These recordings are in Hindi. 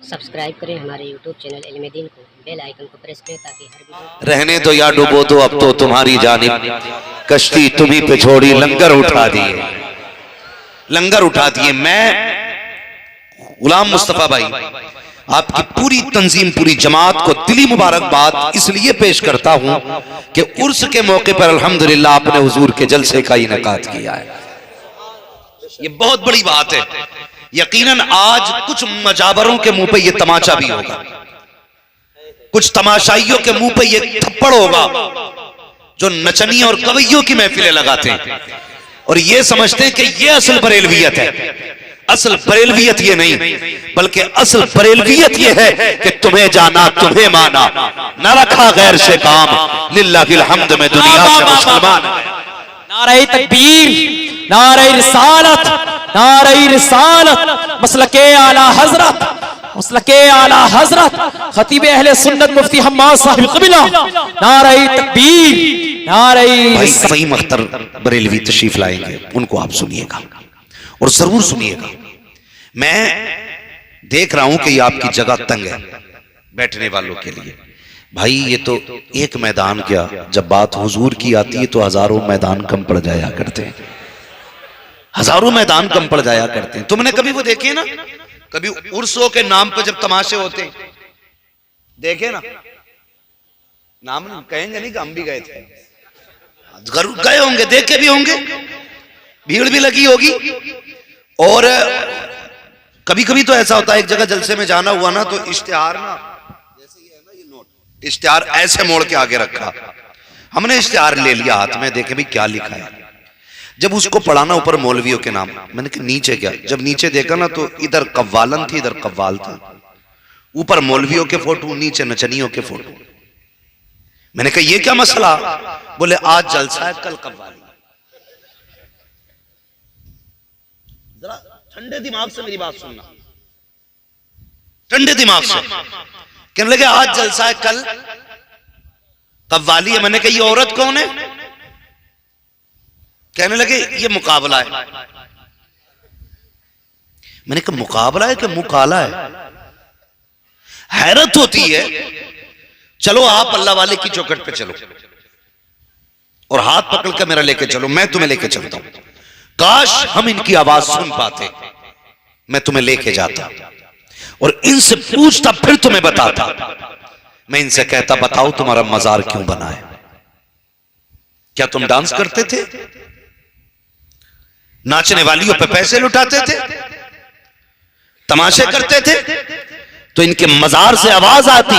सब्सक्राइब करें हमारे यूट्यूब चैनल इल्म दीन को, बेल आइकन को प्रेस करें ताकि हर वीडियो। रहने दो या डूबो दो, अब तो तुम्हारी जानिब कश्ती तुम्ही पे छोड़ी, लंगर उठा दिए, लंगर उठा दिए। मैं गुलाम मुस्तफा भाई आपकी पूरी तंजीम, पूरी जमात को दिली मुबारकबाद इसलिए पेश करता हूं कि उर्स के मौके पर अल्हम्दुलिल्लाह आपने हुजूर के जलसे का इनेकाद किया है। ये बहुत बड़ी बात है। यकीनन आज कुछ मजाबरों के मुंह पे ये तमाचा भी होगा, कुछ तमाशाइयों के मुंह पे ये थप्पड़ होगा जो नचनी और कवैयों की महफिलें लगाते हैं और ये समझते हैं कि ये असल बरेलवियत है। असल बरेलवियत ये नहीं, बल्कि असल बरेलवियत ये है कि तुम्हें जाना तुम्हें माना, न रखा गैर से काम, लिल्लाहिल हम्द में दुनिया से मुसलमान। नारे तकबीर, नारे रिसालत, नारे रिसालत, मसलके आला हजरत, मसलके आला हजरत खतीब अहले सुन्नत मुफ्ती हम्माद साहिब क़िबला, नारे तकबीर, नारे फ़हीम अख्तर बरेलवी तशरीफ लाएंगे, उनको आप सुनिएगा और जरूर सुनिएगा। मैं देख रहा हूं कि ये आपकी जगह तंग है बैठने वालों के लिए। भाई ये तो एक मैदान क्या, जब बात हुजूर की आती है तो हजारों मैदान कम पड़ जाया करते हैं, हजारों मैदान कम पड़ जाया करते हैं। तुमने कभी वो देखे ना, कभी उर्सों के नाम पे जब तमाशे होते हैं देखे ना, नाम कहेंगे नहीं कि हम भी गए थे, गए होंगे, देखे भी होंगे, भीड़ भी लगी होगी। और कभी कभी तो ऐसा होता है, एक जगह जलसे में जाना हुआ ना तो इश्तिहार ना, जैसे ये है ना, ये नोट, इश्तिहार ऐसे मोड़ के आगे रखा, हमने इश्तिहार ले लिया हाथ में, देखे भी क्या लिखा है। जब उसको पढ़ाना ऊपर मौलवियों के नाम, मैंने कहा नीचे क्या, जब नीचे देखा ना तो इधर कव्वालन थी, इधर कव्वाल था, ऊपर मौलवियों के फोटो, नीचे नचनियों के फोटो। मैंने कहा ये क्या मसला, बोले आज जलसा है कल कव्वाली। जरा ठंडे दिमाग से मेरी बात सुनना, ठंडे दिमाग से। कहने लगे आज जलसा है कल कव्वाली है। मैंने कहा ये औरत कौन है, कहने लगे ये मुकाबला है। मैंने कहा मुकाबला है कि मुकाला है। हैरत होती है, चलो आप अल्लाह वाले की चौखट पे चलो और हाथ पकड़ कर मेरा लेके चलो, मैं तुम्हें लेके चलता हूं। काश हम इनकी आवाज सुन पाते, मैं तुम्हें लेके जाता और इनसे पूछता, फिर तुम्हें बताता। मैं इनसे कहता बताओ तुम्हारा मजार क्यों बना है, क्या तुम डांस करते थे, नाचने वालियों पे पैसे लुटाते थे, तमाशे करते थे? तो इनके मजार से आवाज आती,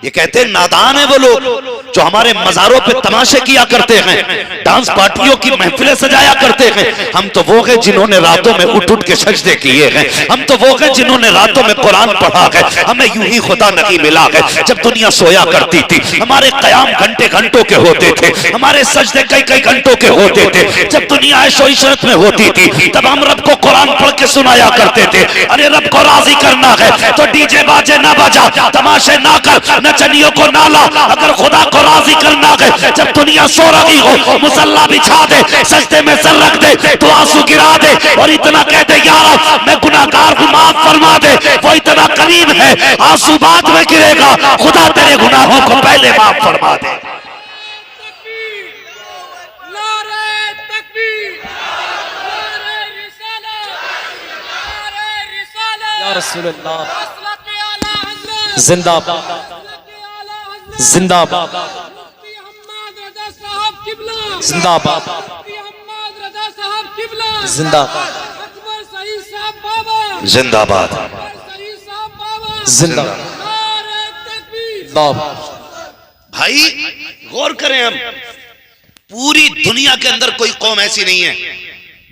ये कहते हैं नादान है वो लोग जो हमारे मजारों पे तमाशे किया करते हैं, डांस पार्टियों की महफिलें सजाया करते हैं। हम तो वो हैं जिन्होंने रातों में उठ उठ के सजदे किए हैं, हम तो वो हैं जिन्होंने रातों में कुरान पढ़ा है। हमें यूं ही खुदा नहीं मिला है, जब दुनिया सोया करती थी हमारे कयाम घंटे घंटों के होते थे, हमारे सजदे कई कई घंटों के होते थे। जब दुनिया ऐशो इशरत में होती थी तब हम रब को कुरान पढ़ के सुनाया करते थे। अरे रब को राजी करना है तो डीजे बाजे ना बजा, तमाशे ना कर, नचनियों को ना ला। अगर खुदा को राजी करना है, जब दुनिया सो रही हो मुसल्ला बिछा दे, सजदे में सर रख दे, तो आंसू गिरा दे और इतना कह दे यार मैं गुनाहगार हूं माफ फरमा दे। वो इतना करीब है, आंसू बाद में गिरेगा, खुदा तेरे गुनाहों को पहले माफ फरमा दे। या रसूल अल्लाह जिंदाबाद, जिंदाबाद, जिंदाबाद, जिंदाबाद, जिंदाबाद, जिंदाबाद। भाई गौर करें, हम पूरी दुनिया के अंदर कोई कौम ऐसी नहीं है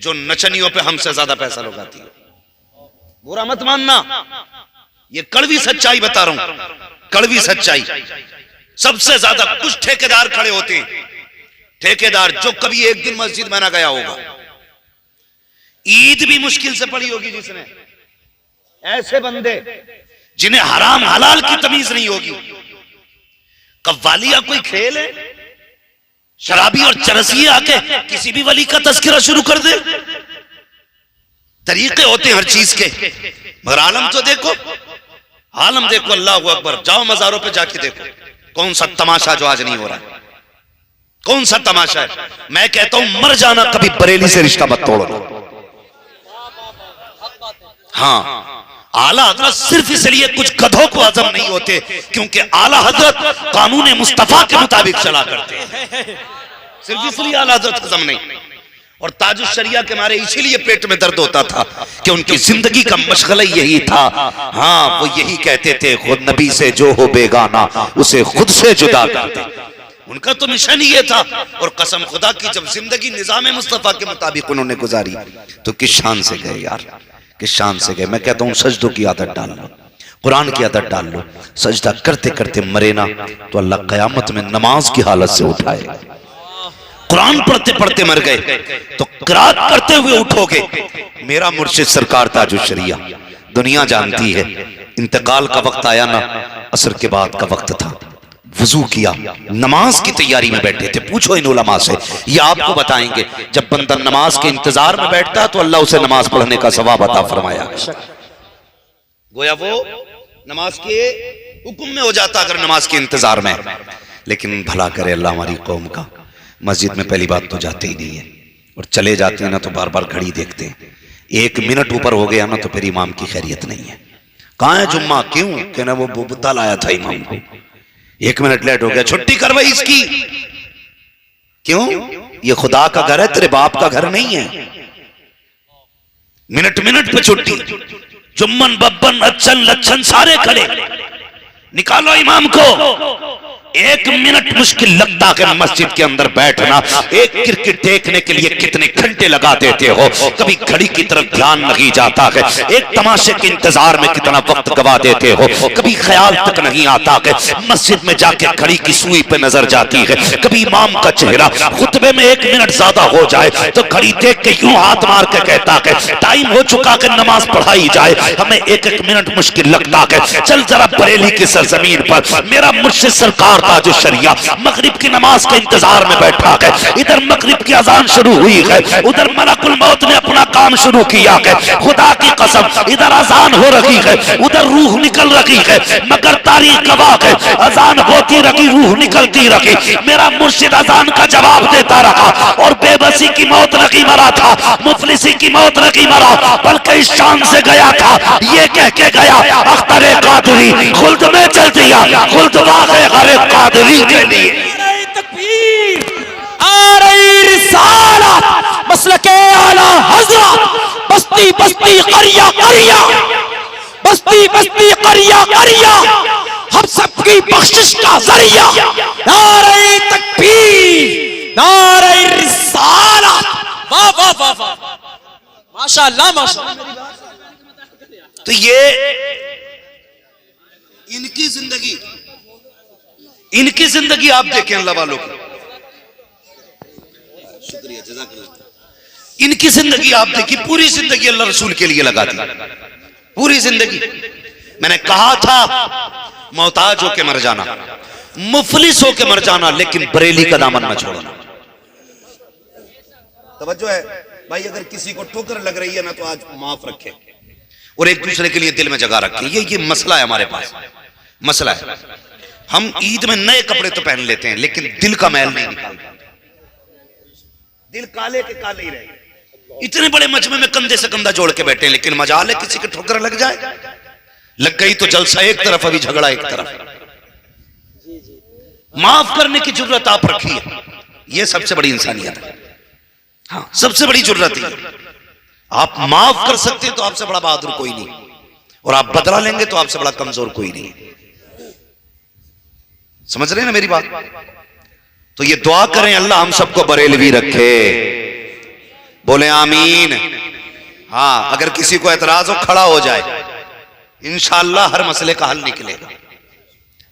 जो नचनियों पे हमसे ज्यादा पैसा लगाती है। बुरा मत मानना, ये कड़वी सच्चाई बता रहा हूं, कड़वी सच्चाई। सबसे ज्यादा कुछ ठेकेदार खड़े होते हैं, ठेकेदार जो कभी एक दिन मस्जिद में ना गया होगा, ईद भी मुश्किल से पड़ी होगी जिसने, ऐसे बंदे जिन्हें हराम हलाल की तमीज नहीं होगी। कव्वालिया कोई खेल है, शराबी और चरसिए आके किसी भी वली का तस्करा शुरू कर दे। तरीके होते हैं हर चीज के, मगर आलम तो देखो आलम देखो, अल्लाह अकबर। जाओ मजारों पे जाके देखो कौन सा तमाशा जो आज नहीं हो रहा है, कौन सा तमाशा है। मैं कहता हूं मर जाना, कभी बरेली से रिश्ता मत तोड़ना। हाँ, आला हजरत सिर्फ इसलिए कुछ गधों को हजम नहीं होते क्योंकि आला हजरत कानून मुस्तफा के मुताबिक चला करते हैं, सिर्फ इसलिए आला हजरत हजम नहीं। और ताजुश शरिया के मारे इसीलिए पेट में दर्द होता था कि उनकी जिंदगी का मशगला यही था। हाँ, वो यही कहते थे, खुद नबी से जो हो बेगाना उसे खुद से जुदा कर दे। उनका तो मिशन ये था। और कसम खुदा की, जब जिंदगी निजाम मुस्तफा के मुताबिक उन्होंने गुजारी तो किस शान से गए यार, किस शान से गए। मैं कहता हूं सजदों की आदत डाल लो, कुरान की आदत डाल लो। सजदा करते करते मरे ना तो अल्लाह कयामत में नमाज की हालत से उठाए। कुरान पढ़ते पढ़ते मर गए तो किरात करते हुए उठोगे। मेरा मुर्शिद सरकार ताजुश शरिया, दुनिया जानती है, इंतकाल का वक्त आया ना, असर के बाद का वक्त था, वजू किया, नमाज की तैयारी में बैठे थे। पूछो इन उलमा से, ये आपको बताएंगे जब बंदा नमाज के इंतजार में बैठता तो अल्लाह उसे नमाज पढ़ने का सवाब अता फरमाया। गोया वो नमाज के हुक्म में हो जाता अगर नमाज के इंतजार में। लेकिन भला करे अल्लाह हमारी कौम का, मस्जिद में पहली बात तो जाते ही नहीं है, और चले जाते हैं ना तो बार बार घड़ी देखते हैं। 1 मिनट ऊपर हो गया ना तो फिर इमाम की खैरियत नहीं है। कहाँ है जुम्मा? क्यों? कहना वो बुद्धा लाया था इमाम को, 1 मिनट लेट हो गया, छुट्टी करवाई इसकी। क्यों? ये खुदा का घर है, तेरे बाप का घर नहीं है। मिनट मिनट पे छुट्टी, जुम्मन बब्बन अच्छन लच्छन सारे खड़े, निकालो इमाम को। 1 मिनट मुश्किल लगता है मस्जिद के अंदर बैठना। एक क्रिकेट देखने के लिए कितने घंटे लगा देते हो, कभी घड़ी की तरफ ध्यान नहीं जाता है। एक तमाशे के इंतजार में कितना वक्त गवा देते हो, कभी ख्याल तक नहीं आता है मस्जिद में जाके घड़ी की सुई पे नजर जाती है। कभी इमाम का चेहरा खुतबे में 1 मिनट ज्यादा हो जाए तो घड़ी देख के यूं हाथ मार के कहता है टाइम हो चुका है, नमाज पढ़ाई जाए। हमें 1-1 मिनट मुश्किल लगता है। चल जरा बरेली की सरजमीन पर मेरा मुर्शिद सरकार ताजुश शरिया मगरिब की नमाज के इंतजार में बैठा है। इधर मगरिब की अजान शुरू हुई है, उधर मलकुल मौत ने अपना काम शुरू किया है। खुदा की कसम, इधर अजान हो रही है, उधर रूह निकल रही है, मगर तारीख गवाह है, अजान होती रही, रूह निकलती रही। मेरा मुर्शिद अजान का जवाब देता रहा और बेबसी की मौत नहीं मरा था, मुफलिसी की मौत नहीं मरा, बल्कि इस शान से गया था, ये कह के गया अख्तरे कादरी खुल्द में चल दिया, खुल्द वाक़े हरे कादरी के लिए। तकबीर, आ रही रिसालत, मसलके आला हज़रत, बस्ती बस्ती करिया करिया, बस्ती बस्ती करिया करिया, हम सबकी बख्शिश का जरिया। नारे तकबीर, नारे रिसालत, वाह वाह वाह वाह, माशाअल्लाह माशाअल्लाह। तो ये इनकी जिंदगी, इनकी जिंदगी आप देखें अल्लाह वालों की, शुक्रिया जज़ाकल्लाह। इनकी जिंदगी आप देखिए, पूरी जिंदगी अल्लाह रसूल के लिए लगा दी, पूरी जिंदगी। मैंने कहा था मोहताज होके मर जाना, मुफलिस होके मर जाना, लेकिन बरेली का दामन न छोड़ना। तवज्जो है भाई, अगर किसी को ठोकर लग रही है ना तो आज माफ रखे और एक दूसरे के लिए दिल में जगह रखे। ये मसला है हमारे पास, मसला है। हम ईद में नए कपड़े तो पहन लेते हैं लेकिन दिल का मैल नहीं निकालते, दिल काले के काले ही रहे। इतने बड़े मजमे में कंधे से कंधा जोड़ के बैठे हैं, लेकिन मजाल है किसी के ठोकर लग जाए, लग गई तो जलसा एक तरफ, अभी झगड़ा एक तरफ। माफ करने की जरूरत आप रखिए, यह सबसे बड़ी इंसानियत है। हाँ, सबसे बड़ी जरूरत है। आप माफ कर सकते हैं तो आपसे बड़ा बहादुर कोई नहीं, और आप बदला लेंगे तो आपसे बड़ा कमजोर कोई नहीं। समझ रहे हैं ना मेरी बात? तो ये दुआ करें अल्लाह हम सबको बरेलवी रखे, बोले आमीन। हाँ, अगर किसी को एतराज हो खड़ा हो जाए, इंशाअल्लाह हर मसले का हल निकलेगा,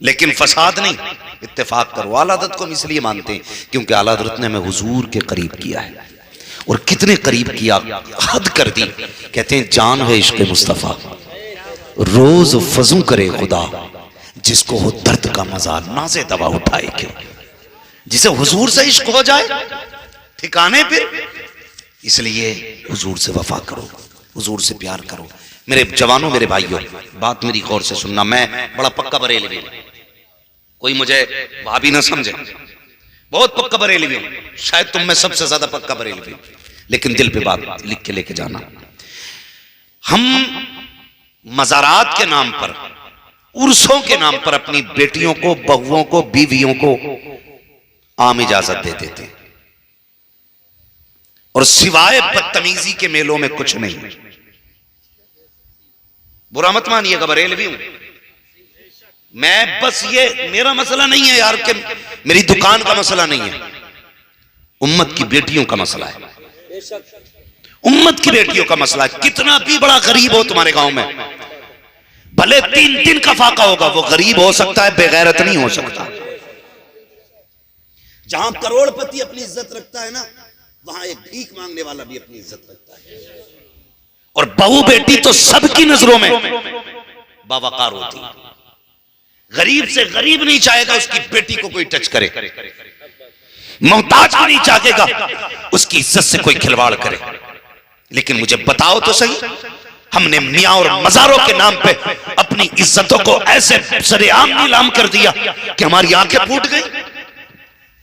लेकिन फसाद नहीं। इत्तेफाक करो। आला हज़रत को हम इसलिए मानते हैं क्योंकि आला हज़रत ने हमें हुजूर के करीब किया है, और कितने करीब किया, हद कर दी। कहते हैं जान है इश्क़ मुस्तफ़ा, रोज फजू करे खुदा, जिसको हो दर्द का मजा नाज़े दवा उठाए क्यों। जिसे हुजूर से इश्क हो जाए ठिकाने पे, इसलिए हुजूर से वफा करो, हुजूर से प्यार करो। मेरे जवानों, मेरे भाइयों, बात मेरी गौर से सुनना। मैं बड़ा पक्का बरेलवी हूं, कोई मुझे भाभी ना समझे, बहुत पक्का बरेलवी हूं, शायद तुम में सबसे ज्यादा पक्का बरेलवी हूं, लेकिन दिल पे बात लिख के लेके जाना। हम मज़ारात के नाम पर, उर्सों के नाम पर अपनी बेटियों को, बहुओं को, बीवियों को आम इजाजत दे देते हैं, और सिवाय बदतमीजी के मेलों में कुछ नहीं। बुरा मत मानिएगा, बरेलवी हूं मैं, बस ये मेरा मसला नहीं है यार, कि मेरी दुकान का मसला नहीं है, उम्मत की बेटियों का मसला है, उम्मत की बेटियों का मसला है। कितना भी बड़ा गरीब हो तुम्हारे गांव में, भले 3 दिन का फाका होगा, वो गरीब हो सकता है, बेगैरत नहीं हो सकता। जहां करोड़पति अपनी इज्जत रखता है ना, वहां एक भीख मांगने वाला भी अपनी इज्जत रखता है। और बहू बेटी तो सबकी नजरों में बावकार होती है। गरीब से गरीब नहीं चाहेगा उसकी बेटी को कोई टच करे, मोहताज भी नहीं चाहेगा उसकी इज्जत से कोई खिलवाड़ करे। लेकिन मुझे बताओ तो सही, हमने मियां और मज़ारों के नाम पे अपनी इज्जतों को ऐसे सरेआम नीलाम कर दिया कि हमारी आंखें फूट गई।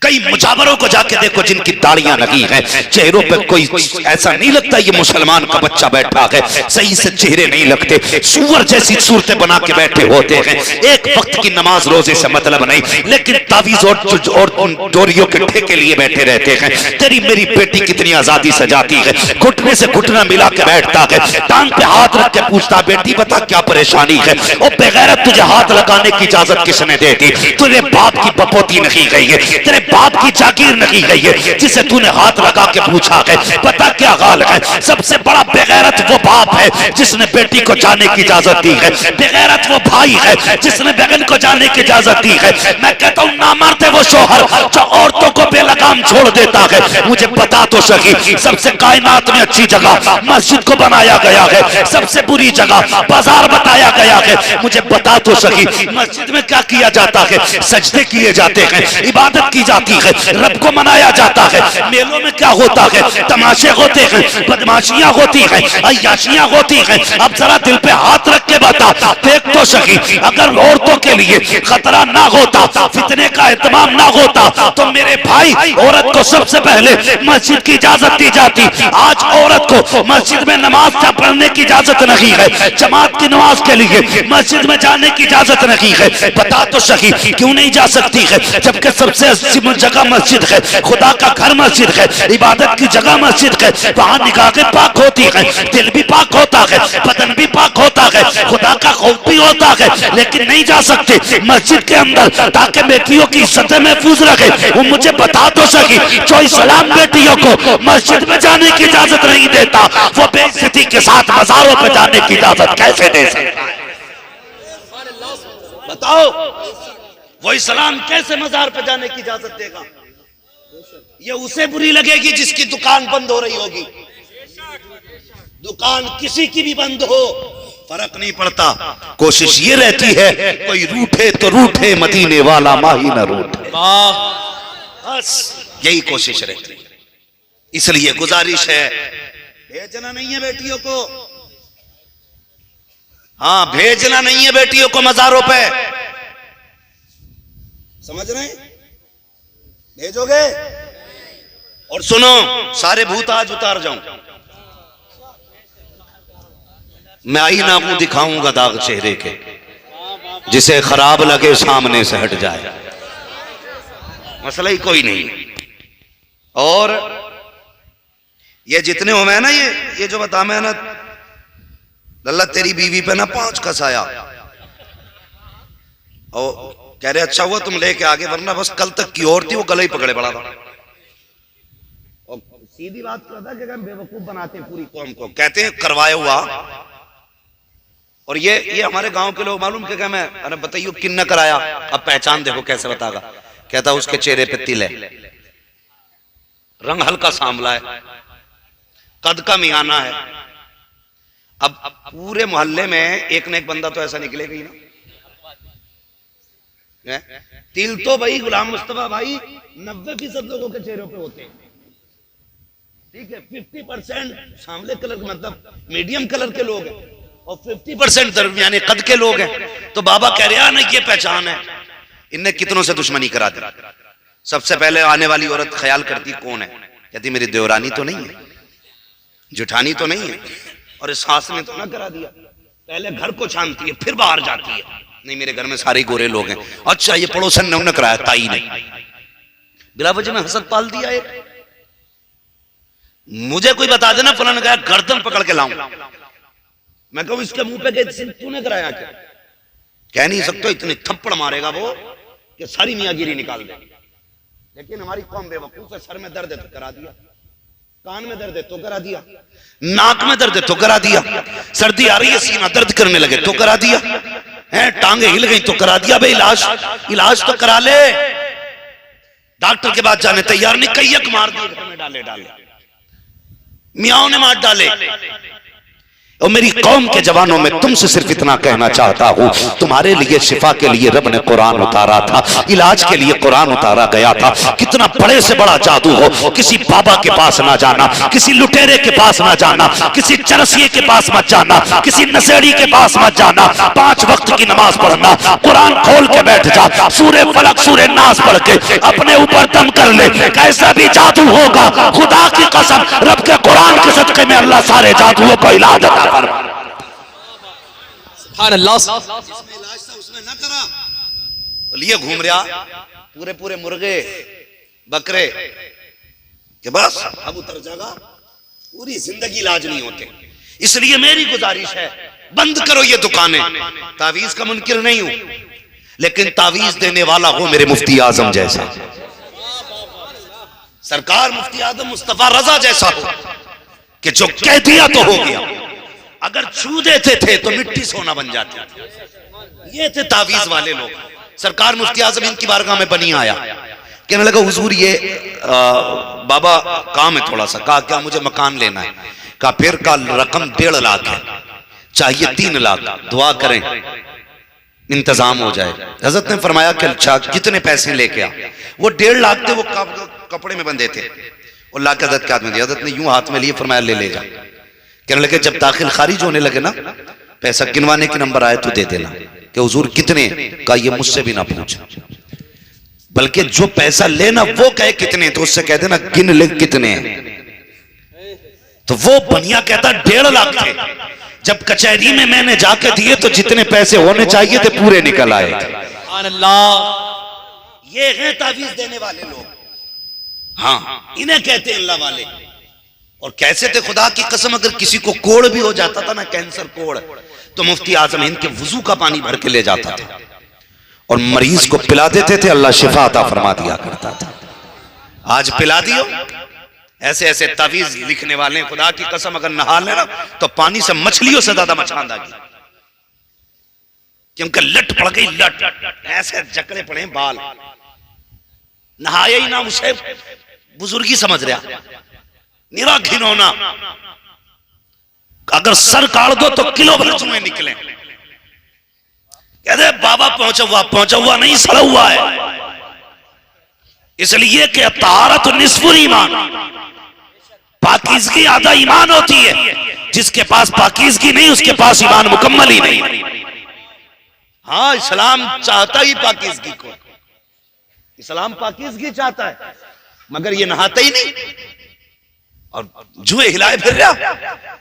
कई मुजावरों को जाके देखो जिनकी दाढ़ियां लगी हैं, चेहरों पे कोई ऐसा नहीं लगता ये मुसलमान का बच्चा बैठा है, सही से चेहरे नहीं लगते, सूअर जैसी सूरतें बना के बैठे होते हैं, एक वक्त की नमाज रोजे से मतलब नहीं, लेकिन तावीज और डोरियों के ठेके लिए बैठे रहते हैं। तेरी मेरी बेटी कितनी आजादी से जाती है, घुटने से घुटना मिला के बैठता है, टांग पे हाथ रख के पूछता, बेटी बता क्या परेशानी है। और बेगैरत तुझे हाथ लगाने की इजाजत किसने दे दी? तेरे बाप की बपोती नहीं गई है, तेरे बाप की जागीर नहीं गई है जिसे तूने हाथ लगा के पूछा है पता क्या हाल है। सबसे बड़ा बेगैरत वो बाप है जिसने बेटी को जाने की इजाजत दी है, बेगैरत वो भाई है जिसने बहन को जाने की इजाजत दी है। मैं कहता हूं नामर्द है वो शोहर जो औरतों को बेलगाम छोड़ देता है। मुझे बता तो सही, सबसे कायनात में अच्छी जगह मस्जिद को बनाया गया है, सबसे बुरी जगह बाजार बताया गया है। मुझे बता तो सही, मस्जिद में क्या किया जाता है? सजदे किए जाते हैं, इबादत की जाती है, रब को मनाया जाता है। मेलों में क्या होता है? तमाशे होते हैं, बदमाशियां होती हैं, अय्याशियां होती हैं। अब जरा दिल पे हाथ रख के बता, देख तो सही, अगर औरतों के लिए खतरा ना होता, फितने का एहतमाम ना होता, तो मेरे भाई औरत को सबसे पहले मस्जिद की इजाजत दी जाती। आज औरत को मस्जिद में नमाज पढ़ने की इजाजत नहीं है, जमात की नमाज के लिए मस्जिद में जाने की इजाजत नहीं है। बता तो सही क्यों नहीं जा सकती है? जबकि सबसे जगह मस्जिद है, खुदा का घर मस्जिद है, इबादत की जगह मस्जिद है, वहां निगाहें पाक होती है, दिल भी पाक होता है, बदन भी पाक होता है, खुदा का खौफ भी होता है। लेकिन नहीं जा सकते मस्जिद के अंदर ताकि बेटियों की इज्जतें महफूज रखे। वो मुझे बता तो सकी, जो इस्लाम बेटियों को मस्जिद में जाने की इजाजत नहीं देता, वो बेइज्जती के साथ मज़ारों पे जाने की इजाजत कैसे दे सकता है? बताओ, वो इस्लाम कैसे मजार पे जाने की इजाजत देगा? ये उसे बुरी लगेगी जिसकी दुकान बंद हो रही होगी। दुकान किसी की भी बंद हो, फर्क नहीं पड़ता, कोशिश ये रहती है कोई रूठे तो रूठे, मदीने वाला माही न रूठे, बस यही कोशिश रहती है। इसलिए गुजारिश है, भेजना नहीं है बेटियों को, हाँ भेजना नहीं है बेटियों को मजारों पे, समझ रहे हैं? भेजोगे? और सुनो, सारे भूत आज उतार जाऊं, मैं आईना मुंह दिखाऊंगा दाग चेहरे के, जिसे खराब लगे सामने से हट जाए, मसला ही कोई नहीं। और ये जितने हो मैं ना, ये जो बता मैं ना, अल्लाह तेरी बीवी पे ना 5 कसाया, और कह रहे अच्छा हुआ तुम लेके आगे, वरना बस कल तक की और थी, वो गले ही पकड़े पड़ा था। और सीधी बात करता कि हम बेवकूफ बनाते हैं पूरी कौम को, कहते हैं करवाया हुआ। और ये हमारे गांव के लोग मालूम क्या मैं, अरे बताइए किन ने कराया? अब पहचान देखो कैसे बतागा। कहता उसके चेहरे पे तिल है, रंग हल्का सांवला है, कद का मियाना है। अब पूरे मोहल्ले में एक न एक बंदा तो ऐसा निकलेगा ही ना। तिल तो भाई गुलाम मुस्तफा भाई 90% लोगों के चेहरों पे होते हैं, ठीक है। 50% सांवले कलर, मतलब मीडियम कलर के लोग हैं, और 50% दरमियाने कद के लोग हैं। तो बाबा कह रहे हैं ना ये पहचान है। इनने कितनों से दुश्मनी करा दी। सबसे पहले आने वाली औरत ख्याल करती कौन है, कहती मेरी देवरानी तो नहीं है, जुठानी तो नहीं है, और इस सास ने तो ना करा दिया। पहले घर को छानती है फिर बाहर जाती है, नहीं मेरे घर में सारे गोरे लोग हैं। अच्छा ये पड़ोसन ने उन्हें कराया, ताई ने बिला वजह में हसद पाल दिया। एक मुझे कोई बता देना फलाना कहा, गर्दन पकड़ के लाऊं। मैं कहूं इसके मुंह पे तूने कराया क्या? कह नहीं सकते, इतने थप्पड़ मारेगा वो कि सारी मियागिरी निकाल दे। लेकिन हमारी कौम बेवकूफ है, सर में दर्द है तो करा दिया, कान में दर्द है तो करा दिया, नाक में दर्द है तो करा दिया, सर्दी आ रही है सीना दर्द करने लगे तो करा दिया, हैं टांगे हिल गई तो करा दिया। भाई इलाज तो करा ले। डॉक्टर के पास जाने तैयार नहीं, कैयक मार दिए, घर में डाले मियाओं ने मार डाले। और मेरी कौम के जवानों में तुमसे सिर्फ इतना कहना चाहता हूं, तुम्हारे लिए शिफा के लिए रब ने कुरान उतारा था, इलाज के लिए कुरान उतारा गया था। कितना बड़े से बड़ा जादू हो, किसी बाबा के पास ना जाना, किसी लुटेरे के पास ना जाना, किसी चरसिए के पास मत जाना, किसी नशेड़ी के पास मत जाना। 5 वक्त की नमाज पढ़ना, कुरान खोल के बैठ जा, सूरे फलक सूरे नास पढ़ के अपने ऊपर दम कर ले। कैसा भी जादू होगा, खुदा की कसम रब के कुरान के सदके में अल्लाह सारे जादुओं को इलाज अता कर। जिसमें इलाज था उसमें ना करा, लिए घूम रहा पूरे मुर्गे बकरे के बस अब उतर जाएगा, पूरी जिंदगी इलाज नहीं होते। इसलिए मेरी गुजारिश है, बंद करो ये दुकानें। तावीज का मुनकिर नहीं हूं, लेकिन तावीज देने वाला हो मेरे मुफ्ती आजम जैसा, सरकार मुफ्ती आजम मुस्तफा रजा जैसा हो, कि जो कह दिया तो हो गया। अगर छू देते थे तो मिट्टी सोना बन जाती। ये थे तावीज वाले लोग। सरकार मुफ्ती आजम इनकी बारगाह में बनी आया, कहने लगा हुजूर ये बाबा काम है थोड़ा सा। कहा क्या? मुझे मकान लेना है। कहा फिर का रकम 1.5 लाख है, चाहिए 3 लाख, दुआ करें इंतजाम हो जाए। हजरत ने फरमाया कि अच्छा कितने पैसे लेके आ? वो 1.5 लाख थे, वो कपड़े में बंधे थे। और ला के हजरत के हाथ में दिया, हजरत ने यूं हाथ में लिए, फरमाया ले जा। कहने लगे जब दाखिल खारिज होने लगे ना, पैसा गिनवाने के नंबर आए तो दे देना। कि हुजूर कितने? का ये मुझसे भी ना पूछ, बल्कि जो पैसा लेना वो कहे कितने, तो उससे कह देना गिन ले कितने हैं। तो वो बनिया कहता 1.5 लाख थे। जब कचहरी में मैंने जाके दिए तो जितने पैसे होने चाहिए थे पूरे निकल आए। ये है तावीज देने वाले लोग, हाँ इन्हें कहते हैं अल्लाह वाले। और कैसे थे खुदा की कसम, अगर किसी को कोड़ भी हो जाता था ना, कैंसर कोड़, तो मुफ्ती आजम हिंद के वजू का पानी भर के ले जाता था और मरीज को पिला देते थे, अल्लाह शिफा अता फरमा दिया करता था। आज पिला दियो। ऐसे ऐसे तावीज लिखने वाले खुदा की कसम, अगर नहा लेना तो पानी से मछलियों से ज्यादा मचान आएगी, क्योंकि लट पड़ गई, लट ऐसे जकड़े पड़े बाल, नहाया ही ना, उसे बुजुर्गी समझ रहा, निरा घिनौना। अगर सर काट दो तो किलो भर चुए निकले। कहते बाबा पहुंचा हुआ नहीं, सड़ा हुआ है। इसलिए कि तारत निस्फुल ईमान, पाकीज़गी आधा ईमान होती है। जिसके पास पाकीज़गी नहीं उसके पास ईमान मुकम्मल ही नहीं। हाँ इस्लाम चाहता ही पाकीज़गी को, इस्लाम पाकीज़गी चाहता है, मगर ये नहाता ही नहीं और जुए हिलाए फिर रहा।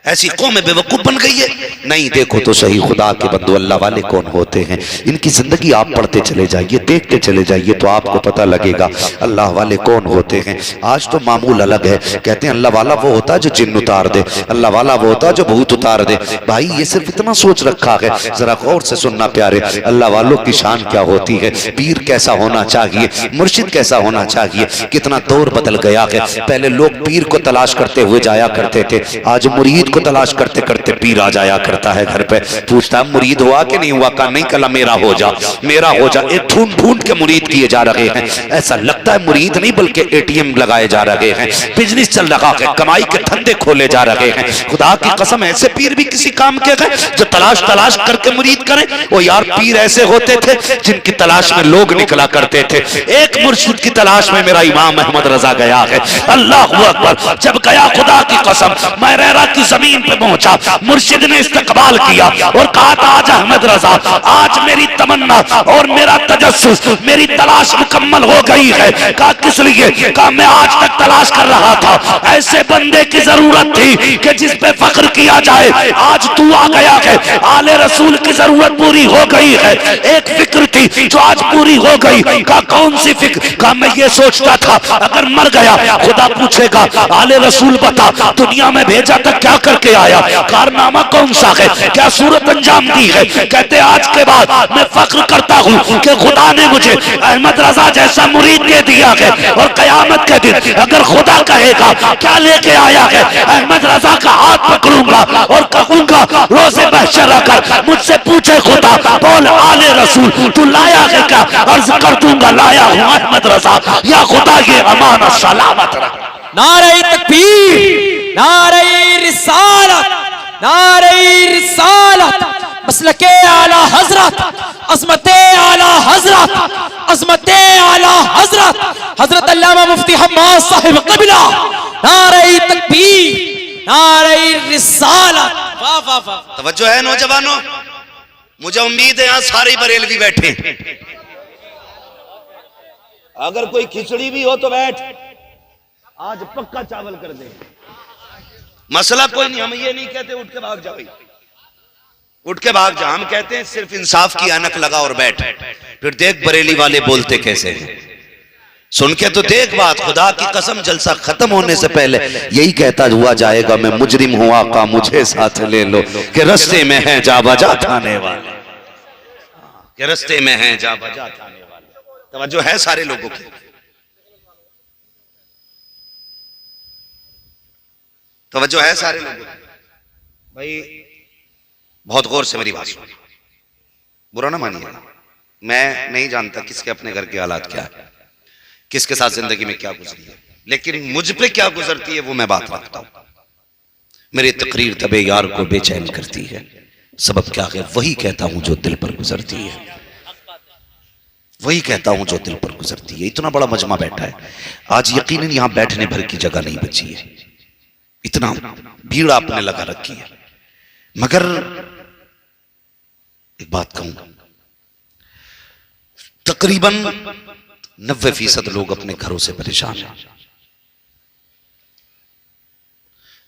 ऐसी कौम बेवकूफ बन गई है। नहीं देखो तो सही खुदा के बंदो, अल्लाह वाले कौन होते हैं। इनकी जिंदगी आप पढ़ते चले जाइए, देखते चले जाइए तो आपको पता लगेगा अल्लाह वाले कौन होते हैं। आज तो मामूल अलग है। कहते हैं अल्लाह वाला वो होता है जो जिन्न उतार दे, अल्लाह वाला वो होता है जो भूत उतार दे। भाई ये सिर्फ इतना सोच रखा है, जरा गौर से सुनना प्यारे। अल्लाह वालों की शान क्या होती है, पीर कैसा होना चाहिए, मुर्शिद कैसा होना चाहिए। कितना दौर बदल गया है। पहले लोग पीर को तलाश करते हुए जाया करते थे, आज मुरीद को तलाश करते करते पीर आ जाया करता है घर पे। पूछता है मुरीद हुआ कि नहीं हुआ? का नहीं, कला मेरा हो जा, मेरा हो जा। एक ढूंढ ढूंढ के मुरीद किए जा रहे हैं। ऐसा लगता है मुरीद नहीं बल्कि एटीएम लगाए जा रहे हैं, बिजनेस चल रहा है, कमाई के धंधे खोले जा रहे हैं। खुदा की कसम ऐसे पीर भी किसी काम के हैं जो तलाश तलाश करके मुरीद करें। वो यार पीर ऐसे होते थे जिनकी तलाश में लोग निकला करते थे। एक मुर्शिद की तलाश में मेरा इमाम अहमद रजा गया है, अल्लाह हू अकबर। जब गया गया, खुदा की कसम मैं रहरा की जमीन पे पहुंचा, मुर्शिद ने इस्तकबाल किया और कहा था आज अहमद रजा, आज मेरी तमन्ना और मेरा तजस्सुस, मेरी तलाश मुकम्मल हो गई है। कहा किस लिए? कहा मैं आज तक तलाश कर रहा था, ऐसे बंदे की जरूरत थी कि जिस पे फख्र किया जाए, आज तू आ गया है। आले रसूल की जरूरत पूरी हो गई है। एक फिक्र थी जो आज पूरी हो गई। कहा कौन सी फिक्र? कहा मैं ये सोचता था अगर मर गया खुदा पूछेगा आले रसूल बता दुनिया में भेजा था क्या करके आया, कारनामा कौन सा है, क्या सूरत अंजाम दी है। कहते आज के बाद मैं फख्र करता हूँ कि खुदा ने मुझे अहमद रजा जैसा मुरीद दे दिया है, और कयामत के दिन अगर खुदा कहेगा क्या लेके आया है, अहमद रजा का हाथ पकड़ूंगा और कहूंगा रोज़े महशर आकर मुझसे पूछे खुदा बोल आले रसूल तू लाया है क्या, अर्ज कर दूंगा लाया हूँ अहमद रजा, या खुदा ये अमानत सलामत रख। नारे तकबीर, नारे रिसालत, नारे रिसालत, मसलके आला हजरत, अज़मते आला हजरत, अज़मते आला हजरत, हजरत अल्लामा मुफ्ती हम्माद साहिब क़िबला, नारे तकबीर, नारे रिसालत। वाह वाह वाह। तवज्जो है नौजवानों, मुझे उम्मीद है यहाँ सारे बरेलवी बैठे, अगर कोई खिचड़ी भी हो तो बैठ, आज पक्का चावल कर दे, मसला कोई नहीं। हम ये नहीं कहते उठ के भाग जाओ, उठ के भाग जा, हम कहते हैं सिर्फ इंसाफ की अनक लगा और बैठ, फिर देख बरेली वाले बोलते कैसे हैं, सुन के तो देख बात। खुदा की कसम जलसा खत्म होने से पहले यही कहता हुआ जाएगा मैं मुजरिम हूं आका मुझे साथ ले लो, कि रस्ते में है जा बजा थाने वाले, कि रस्ते में है जा बजा थाने वाले। तवज्जो है सारे लोगों की, तवज्जो है सारे लोगों की। भाई बहुत गौर से मेरी बात सुनिए, बुरा ना मानिएगा, मैं नहीं जानता किसके अपने घर के हालात क्या है, किसके साथ जिंदगी में क्या गुजरी है, लेकिन मुझ पे क्या गुजरती है वो मैं बात रखता हूं। मेरी तकरीर तबे यार को बेचैन करती है, सबब क्या है वही कहता हूं जो दिल पर गुजरती है, वही कहता हूं जो दिल पर गुजरती है। इतना बड़ा मजमा बैठा है आज, यकीनन यहां बैठने भर की जगह नहीं बची है, इतना भीड़ आपने लगा रखी है। मगर एक बात कहूं, तकरीबन 90% लोग अपने घरों से परेशान हैं।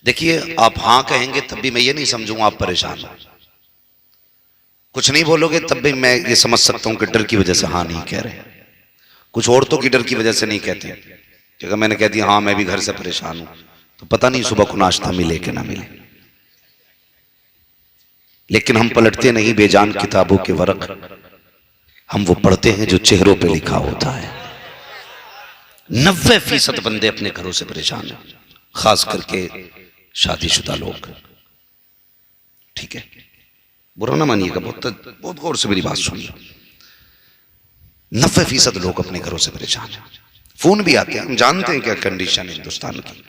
देखिए आप हां कहेंगे तब भी मैं ये नहीं समझूंगा आप परेशान हो, कुछ नहीं बोलोगे तब भी मैं ये समझ सकता हूं कि डर की वजह से हां नहीं कह रहे। कुछ औरतों की डर की वजह से नहीं कहते, क्योंकि मैंने कह दिया हां मैं भी घर से परेशान हूं तो पता नहीं सुबह को नाश्ता मिले कि ना मिले। लेकिन हम पलटते नहीं बेजान किताबों के वर्क, हम वो पढ़ते हैं जो चेहरों पे लिखा होता है। 90% बंदे अपने घरों से परेशान हैं, खास करके शादीशुदा लोग। ठीक है, बुरा ना मानिएगा, बहुत गौर से मेरी बात सुनिए। 90% लोग अपने घरों से परेशान हैं। फोन भी आते हैं, हम जानते हैं क्या कंडीशन है हिंदुस्तान की।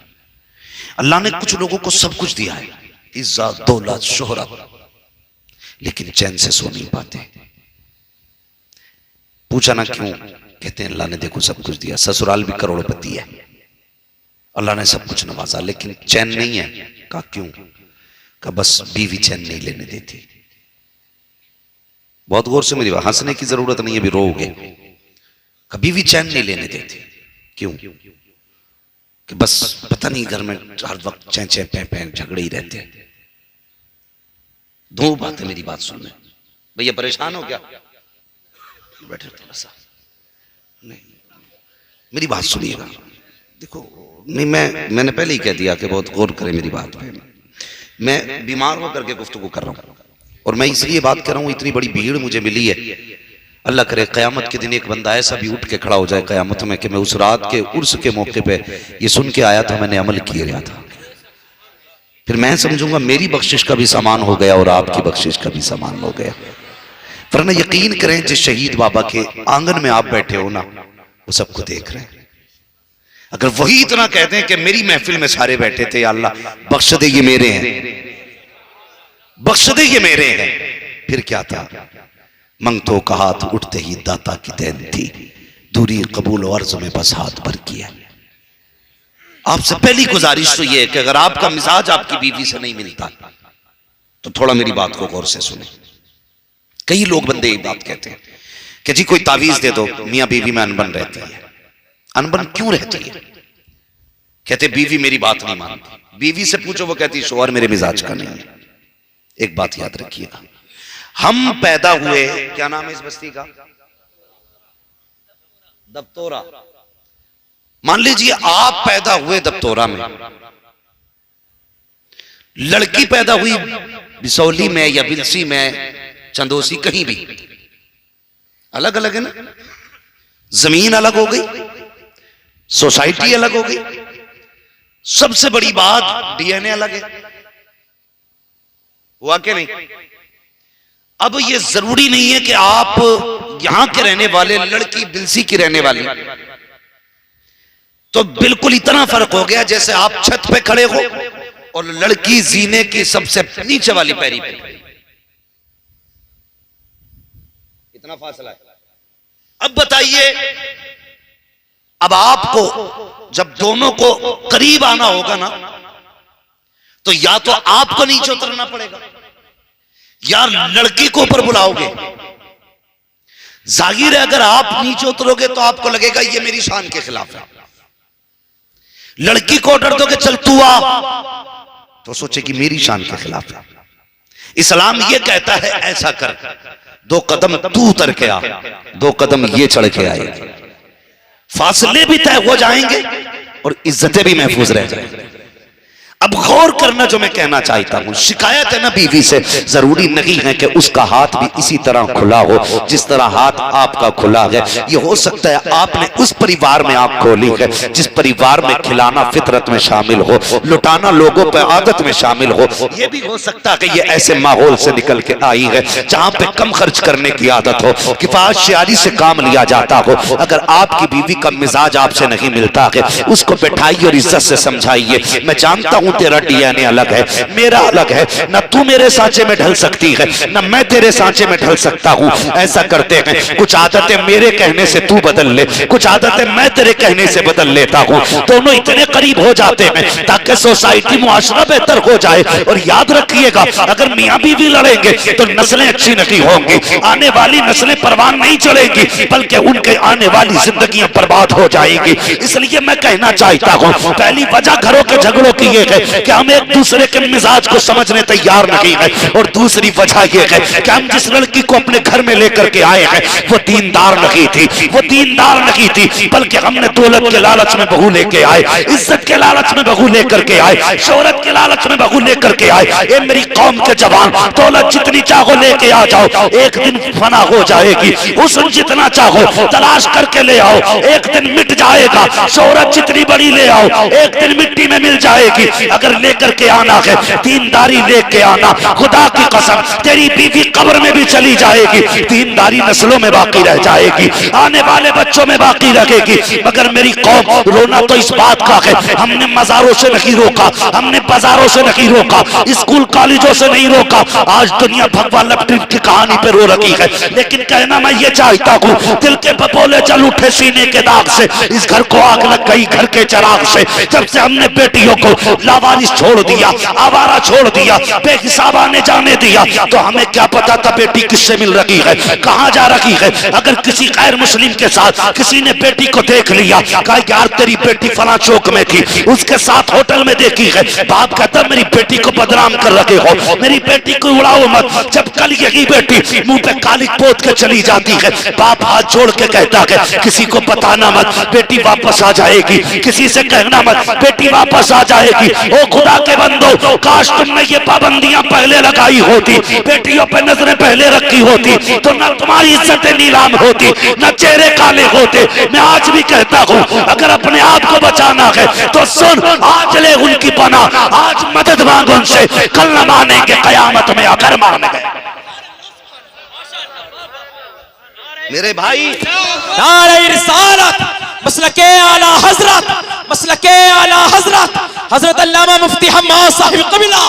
अल्लाह ने कुछ लोगों को सब कुछ दिया है, इज्जत दौलत शोहरत, लेकिन चैन से सो नहीं पाते। पूछा ना क्यों, कहते हैं अल्लाह ने देखो सब कुछ दिया, ससुराल भी करोड़पति है, अल्लाह ने सब कुछ नवाजा, लेकिन चैन नहीं है। कहा क्यों? कहा बस बीवी चैन नहीं लेने देती। बहुत गौर से मेरी बात, हंसने की जरूरत नहीं है, भी रोओगे। कभी भी चैन नहीं लेने देती। क्यों? कि बस पता नहीं घर में हर वक्त चै चै पै पै झगड़े ही रहते हैं। दो बातें मेरी बात सुन ले भैया, परेशान हो क्या? बैठे थोड़ा सा, नहीं मेरी बात सुनिएगा। देखो नहीं, मैंने पहले ही कह दिया कि बहुत गौर करें मेरी बात पे। मैं बीमार होकर के गुफ्तगू कर रहा हूँ, और मैं इसलिए बात कर रहा हूँ, इतनी बड़ी भीड़ मुझे मिली है। अल्लाह करे क़यामत के दिन एक बंदा ऐसा भी उठ के खड़ा हो जाए क़यामत में कि मैं उस रात के उर्स के मौके पे ये सुन के आया था, मैंने अमल किए रहा था, फिर मैं समझूंगा मेरी बख्शिश का भी सामान हो गया और आपकी बख्शिश का भी सामान हो गया। वरना यकीन करें जिस शहीद बाबा के आंगन में आप बैठे हो ना, वो सबको देख रहे हैं। अगर वही इतना कहते हैं कि मेरी महफिल में सारे बैठे थे, या अल्लाह बख्श दे ये मेरे हैं, बख्श दे ये मेरे हैं, फिर क्या था? मंगतों का हाथ उठते ही दाता की देन थी, दूरी कबूल अर्ज में बस हाथ भर किया। आपसे पहली गुजारिश तो यह है कि अगर आपका मिजाज आपकी बीवी से नहीं मिलता तो थोड़ा मेरी बात को गौर से सुने। कई लोग बंदे ये बात कहते हैं कि जी कोई तावीज दे दो, मियां बीवी में अनबन रहती है। अनबन क्यों रहती है? कहते बीवी मेरी बात नहीं मानती। बीवी से पूछो, वो कहती शोहर मेरे मिजाज का नहीं है। एक बात याद रखिएगा, हम पैदा हुए, क्या नाम है इस बस्ती का? दबतोरा। मान लीजिए आप पैदा हुए दबतोरा में, लड़की पैदा हुई बिसौली में या बिलसी में, चंदोसी, कहीं भी, अलग अलग है ना। जमीन अलग हो गई, सोसाइटी अलग हो गई, सबसे बड़ी बात डीएनए अलग है। हुआ कि नहीं? अब ये जरूरी नहीं है कि आप यहां के रहने वाले, लड़की बिलसी की रहने वाली, तो बिल्कुल इतना फर्क हो गया जैसे आप छत पे खड़े हो और लड़की जीने की सबसे नीचे वाली पैरी पे। इतना फासला है। अब बताइए, अब आपको जब दोनों को करीब आना होगा ना, तो या तो आपको नीचे उतरना पड़ेगा या लड़की को ऊपर बुलाओगे। जाहिर है अगर आप नीचे उतरोगे तो आपको लगेगा ये मेरी शान के खिलाफ है। लड़की को ऑर्डर दोगे चल तू आ, तो सोचे कि मेरी शान के खिलाफ है। इस्लाम ये कहता है ऐसा कर, 2 कदम तू उतर के आ, 2 कदम ये चढ़ के आए, फासले भी तय हो जाएंगे और इज्जतें भी महफूज रह जाएंगी। अब गौर करना जो मैं कहना चाहता हूं, शिकायत है ना बीवी से, जरूरी नहीं है कि उसका हाथ भी इसी तरह खुला हो जिस तरह हाथ आपका खुला है। यह हो सकता है आपने उस परिवार में आंख खोली है जिस परिवार में खिलाना फितरत में शामिल हो, लुटाना लोगों पर आदत में शामिल हो। यह भी हो सकता है कि यह ऐसे माहौल से निकल के आई है जहां पे कम खर्च करने की आदत हो, किफायत से काम लिया जाता हो। अगर आपकी बीवी का मिजाज आपसे नहीं मिलता है, उसको बैठाइए और इज्जत से समझाइए, मैं जानता हूं तेरा डीएनए अलग है, मेरा अलग है, न तू मेरे सांचे में ढल सकती है न मैं तेरे सांचे में ढल सकता हूं। ऐसा करते हैं, कुछ आदतें मेरे कहने से तू बदल ले, कुछ आदतें मैं तेरे कहने से बदल लेता हूं। दोनों इतने करीब हो जाते हैं ताकि सोसाइटी मुआशरा बेहतर हो जाए। और याद रखिएगा, अगर मियां बीवी लड़ेंगे तो नस्लें अच्छी नहीं होंगी, आने वाली नस्लें परवान नहीं चलेंगी, बल्कि उनके आने वाली जिंदगियां बर्बाद हो जाएगी। इसलिए मैं कहना चाहता हूं, पहली वजह घरों के झगड़ों की यह है कि हम एक दूसरे के मिजाज को समझने तैयार नहीं है, और दूसरी वजह यह है कि हम जिस लड़की को अपने घर में लेकर के आए हैं वो दीनदार नहीं थी, वो दीनदार नहीं थी, बल्कि हमने दौलत के लालच में बहू लेके आए, इज्जत के लालच में बहू लेकर के आए, शोहरत के लालच में बहू लेकर के आए। ये मेरी कौम के जवान, दौलत जितनी चाहो लेके आ जाओ, एक दिन फना हो जाएगी। हुस्न जितना चाहो तलाश करके ले आओ, एक दिन मिट जाएगा। शोहरत जितनी बड़ी ले आओ, एक दिन मिट्टी में मिल जाएगी। अगर लेकर के आना है, दीनदारी लेके आना, खुदा की कसम तेरी बीवी कब्र में भी चली जाएगी, दीनदारी नस्लों में बाकी रह जाएगी, आने वाले बच्चों में बाकी रहेगी। मगर मेरी कौम, रोना तो इस बात का है, हमने मजारों से नहीं रोका, हमने बाजारों से नहीं रोका, स्कूल कॉलेजों से नहीं रोका। आज दुनिया भगवा लपटी की कहानी पे रो रही है, लेकिन कहना मैं ये चाहता हूँ, दिल के बपोले चल उठे सीने के दाग से, इस घर को आग लग गई घर के चिराग से। जब से हमने बेटियों को लावारिस छोड़ दिया, आवारा छोड़ दिया, बेहिसाब आने जाने दिया, तो हमें क्या पता था बेटी किससे मिल रही है, कहां जा रही है। अगर किसी गैर मुस्लिम के साथ किसी ने बेटी को देख लिया, कहा यार तेरी बेटी फला चौक में थी, उसके साथ होटल में देखी है, बाप कहता मेरी बेटी को बदनाम कर रखे हो, मेरी बेटी को उड़ाओ मत। जब कल यही बेटी मुंह पे कालिक पोत के चली जाती है, बाप हाथ जोड़ के कहता है किसी को बताना मत, बेटी वापस आ जाएगी, किसी से कहना मत, बेटी वापस आ जाएगी। ओ खुदा के बंदो, काश तुमने ये पाबंदियां पहले लगाई होती, बेटियों पे नजरें पहले रखी होती, तो न तुम्हारी इज्जतें नीलाम होती, न चेहरे काले होते। मैं आज भी कहता हूं, अगर अपने आप को बचाना है तो सुन, आज ले उनकी पना, आज मदद मांग उनसे, कल न मानेंगे कयामत में अगर मान गए। मेरे भाई, नारे रिसालत, मसलके आला हजरत, मसलके आला हजरत, हजरत अल्लामा मुफ्ती हम्माद साहिब क़िबला,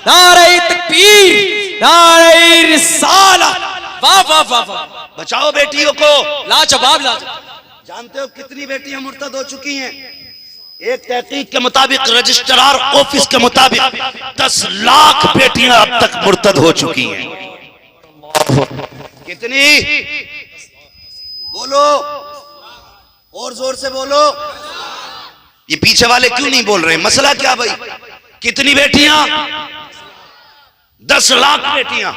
नारे तकबीर, नारे रिसालत। वाह वाह वाह वाह, बचाओ बेटियों को, लाजवाब लाजवाब। जानते हो कितनी बेटियां मुर्तद हो चुकी हैं? एक तहकीक के मुताबिक, रजिस्ट्रार ऑफिस के मुताबिक 10 लाख बेटियां अब तक मुर्तद हो चुकी हैं। कितनी? बोलो, और जोर से बोलो। ये पीछे वाले क्यों नहीं बोल रहे? मसला क्या भाई? कितनी बेटियां? 10 लाख बेटियां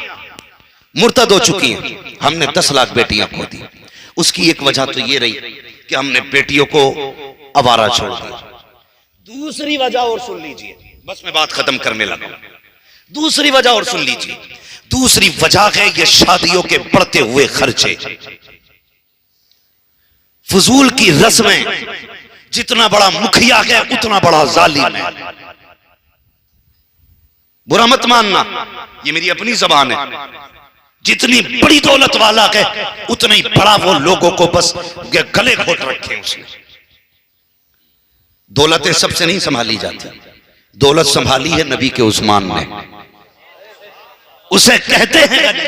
मुर्तद हो चुकी हैं। हमने 10 लाख बेटियां खो दी। उसकी एक वजह तो ये रही कि हमने बेटियों को आवारा छोड़ दिया। दूसरी वजह और सुन लीजिए, बस मैं बात खत्म करने लगा। दूसरी वजह और सुन लीजिए। दूसरी वजह है ये शादियों के बढ़ते हुए खर्चे, फजूल की रस्में। जितना बड़ा मुखिया है उतना बड़ा जालिम है। बुरा मत मानना, ये मेरी अपनी जबान है। जितनी बड़ी दौलत वाला है उतना ही बड़ा वो लोगों को बस गले घोट रखे उसने। दौलतें सबसे नहीं संभाली जाती। दौलत संभाली है नबी के उस्मान ने, उसे कहते हैं गनी।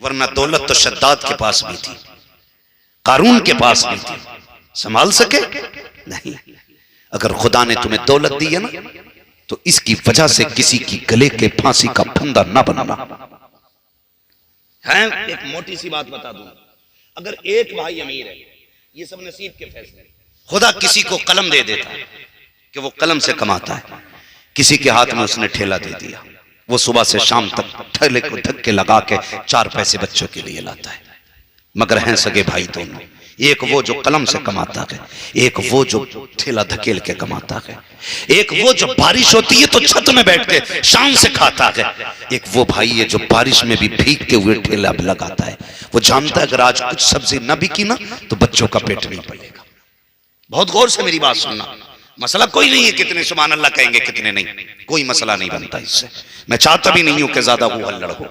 वरना दौलत तो शद्दाद के पास भी थी, कारून के पास भी थी। संभाल सके नहीं। अगर खुदा ने तुम्हें दौलत दी है ना, तो इसकी वजह से किसी की गले के फांसी का फंदा ना बनाना है। एक मोटी सी बात बता दूं, अगर एक भाई अमीर है, ये सब नसीब के फैसले। खुदा किसी को कलम दे देता है कि वो कलम से कमाता है। किसी के हाथ में उसने ठेला दे दिया, वो सुबह से शाम तक ठेले को धक्के लगा के 4 पैसे बच्चों के लिए लाता है। मगर हैं सगे भाई दोनों, एक वो जो कलम से कमाता है, एक वो जो ठेला धकेल के कमाता है। एक वो जो बारिश होती है तो छत में बैठ के शान से खाता है। एक वो भाई है जो बारिश में भी भीगते हुए ठेला लगाता है। वो जानता है अगर आज कुछ सब्जी न बिकी ना तो बच्चों का पेट नहीं पलेगा। बहुत गौर से मेरी बात सुनना। मसला कोई नहीं है कितने सुभान अल्लाह कहेंगे कितने नहीं, कोई मसला नहीं बनता इससे। मैं चाहता भी नहीं हूं कि ज्यादा वो हल्लड़ हो।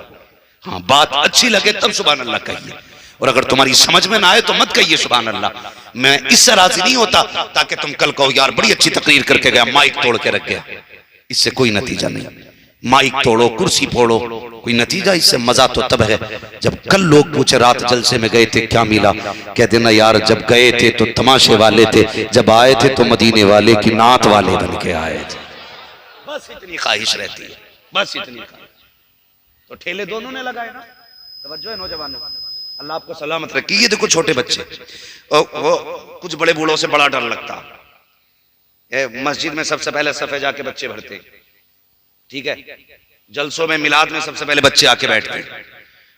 हाँ, बात अच्छी लगे तब सुभान अल्लाह कहिए, और अगर तुम्हारी समझ में ना आए तो मत कहिए सुभान अल्लाह। मैं इससे राजी नहीं होता ताकि तुम कल कहो यार बड़ी अच्छी तकरीर करके गया, माइक तोड़ के रख गया। इससे कोई नतीजा नहीं। माइक तोड़ो, कुर्सी फोड़ो, कोई नतीजा इससे मजा तो तब है जब कल लोग पूछे रात जलसे में गए थे क्या मिला, कह देना यार जब गए थे तो तमाशे वाले थे, जब आए थे तो मदीने वाले की नात वाले बन के आए थे। बस इतनी ख्वाहिश रहती है, बस इतनी ख्वाहिश। तो ठेले दोनों ने लगाए ना। तवज्जो है नौजवानों, अल्लाह आपको सलामत रखे। ये देखो छोटे बच्चे, वो कुछ बड़े बूढ़ों से बड़ा डर लगता है। मस्जिद में सबसे पहले सफे जाके बच्चे भरते, ठीक है। जलसों में मिलाद में सबसे पहले बच्चे आके बैठते।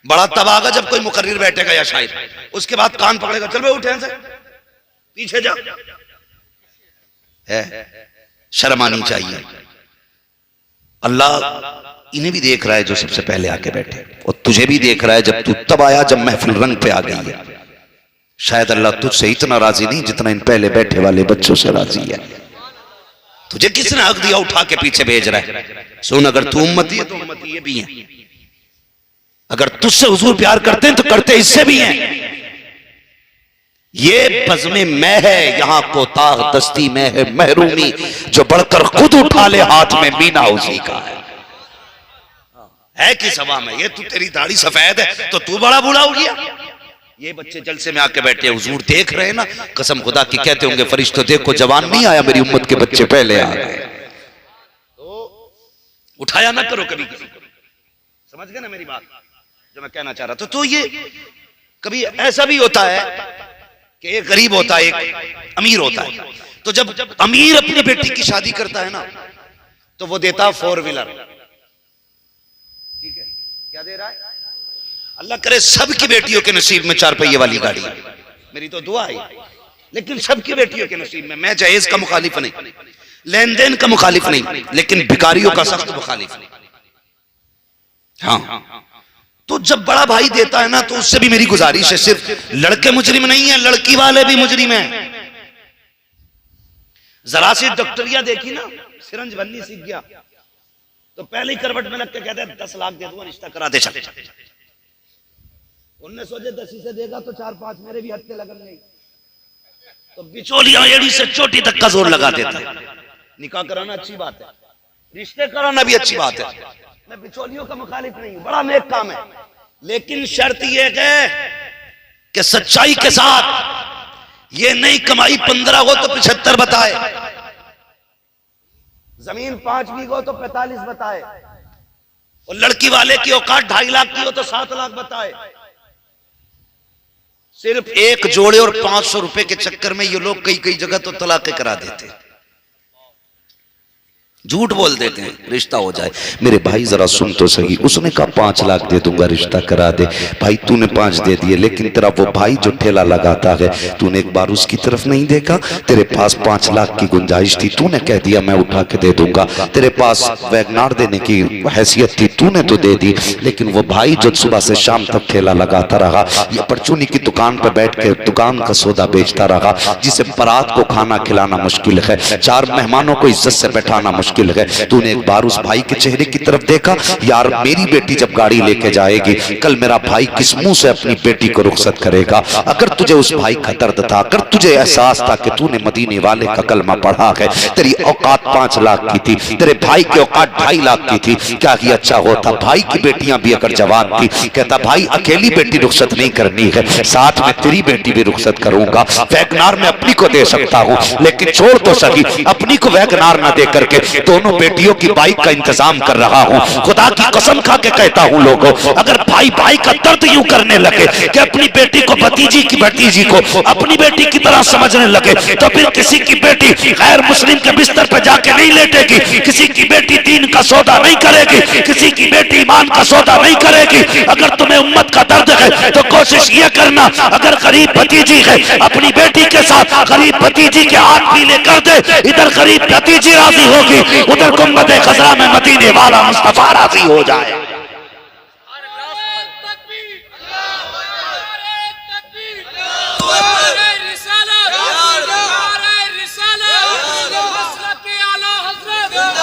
बड़ा तबागा जब कोई मुकर्रिर बैठेगा या शायद, उसके बाद कान पकड़ेगा, चल बे उठे से पीछे जा। शर्म आनी चाहिए। अल्लाह इन्हें भी देख रहा है जो सबसे पहले आके बैठे, और तुझे भी देख रहा है जब तू तब आया जब महफिल रंग पे आ गई है। शायद अल्लाह तुझसे इतना राजी नहीं जितना इन पहले बैठे वाले बच्चों से राजी है। तुझे किसने हक दिया उठा के पीछे भेज रहा है? सुन, अगर तू उम्मती है तो उम्मती ये भी है। अगर तुझसे हुजूर प्यार करते हैं तो करते इससे भी हैं। ये बज़्मे में है, यहाँ कोताह दस्ती में है महरूमी, जो बढ़कर खुद उठा ले हाथ में मीना उसी का है कि सवा में। ये तू तेरी दाढ़ी सफेद है तो तू बड़ा बूढ़ा हो गया। ये बच्चे जलसे में आके बैठे, हुजूर देख रहे हैं ना, कसम खुदा की कहते होंगे फरिश्तों देखो जवान नहीं आया, मेरी उम्मत के बच्चे पहले आ गए। तो उठाया ना करो कभी किसी को। समझ गए ना मेरी बात जो मैं कहना चाह रहा था? तो ये कभी ऐसा भी होता है कि एक गरीब होता है एक अमीर होता है। तो जब अमीर अपनी बेटी की शादी करता है ना तो वो देता 4 व्हीलर, ठीक है। क्या दे रहा है? अल्लाह करे सबकी बेटियों के नसीब में 4 पहिए वाली गाड़ी। मेरी तो दुआ है, लेकिन सबकी बेटियों के नसीब में। मैं जहेज का मुखालिफ नहीं, लेन देन का मुखालिफ नहीं, लेकिन भिखारियों का सख्त मुखालिफ नहीं। हाँ, तो जब बड़ा भाई देता है ना तो उससे भी मेरी गुजारिश है, सिर्फ लड़के मुजरिम नहीं है, लड़की वाले भी मुजरिम हैं। जरा सी डॉक्टरिया देखी ना, सिरंज बननी सीख गया तो पहले ही करवट में लग के कहते हैं 10 लाख दे दूंगा रिश्ता करा दे। चल उनने सोचे 10 से देगा तो 4-5 मेरे भी हत्ते लगन गई, तो बिचौलिया एड़ी से चोटी तक का जोर लगा देता है। निकाह कराना अच्छी बात है, रिश्ते कराना भी अच्छी बात है। मैं बिचौलियों का मुखालिफ नहीं हूं, बड़ा नेक काम है, लेकिन शर्त यह है कि सच्चाई के साथ। ये नहीं कमाई 15 हो तो 75 बताए, जमीन 5 बीघा तो 45 बताए, और लड़की वाले की औकात 2.5 लाख की हो तो 7 लाख बताए। सिर्फ एक जोड़े और 500 रुपए के चक्कर में ये लोग कई कई जगह तो तलाक करा देते, झूठ बोल देते हैं रिश्ता हो जाए। मेरे भाई जरा सुन तो सही, उसने कहा 5 लाख दे दूंगा रिश्ता करा दे। भाई तूने 5 दे दिए, लेकिन तेरा वो भाई जो ठेला लगाता है, तूने एक बार उसकी तरफ नहीं देखा? तेरे पास 5 लाख की गुंजाइश थी, तूने कह दिया मैं उठा के दे दूंगा। तेरे पास वैगनार देने की हैसियत थी, तूने तो दे दी, लेकिन वो भाई जो सुबह से शाम तक ठेला लगाता रहा, ये परचूनी की दुकान पर बैठ के दुकान का सौदा बेचता रहा, जिसे बारात को खाना खिलाना मुश्किल है, 4 मेहमानों को इज्जत से बैठाना मुश्किल है। तूने एक बार उस भाई के चेहरे की तरफ देखा? यार मेरी बेटी जब गाड़ी लेके जाएगी, कल मेरा भाई किस मुंह से अपनी बेटी को रुखसत करेगा? अगर तुझे उस भाई का दर्द था, अगर तुझे एहसास था कि तूने मदीने वाले का कलमा पढ़ा है, तेरी औकात 5 लाख की थी, तेरे भाई की औकात 2.5 लाख की थी, क्या ही अच्छा होता भाई की बेटियां भी अगर जवान थी, कहता भाई अकेली बेटी रुखसत नहीं करनी है, साथ में तेरी बेटी भी रुखसत करूंगा। वैगनार में अपनी को दे सकता हूं, लेकिन छोड़ तो सही, अपनी को वैगनार न दे करके दोनों बेटियों की बाइक का इंतजाम कर रहा हूं। खुदा की कसम खा के कहता हूं लोगों, अगर भाई भाई का दर्द यूं करने लगे कि अपनी बेटी को भतीजी की भतीजी को अपनी बेटी की तरह समझने लगे, तो फिर किसी की बेटी गैर मुस्लिम के बिस्तर पर जाके नहीं लेटेगी, किसी की बेटी दीन का सौदा नहीं करेगी, किसी की बेटी ईमान का सौदा नहीं करेगी। अगर तुम्हें उम्मत का दर्द है तो कोशिश ये करना, अगर गरीब भतीजी है अपनी बेटी के साथ गरीब भतीजी के हाथ पीले कर दे, इधर गरीब भतीजी राजी होगी, उधर गुम्बदे खजरा में मदीने वाला मुस्तफा राजी हो जाए।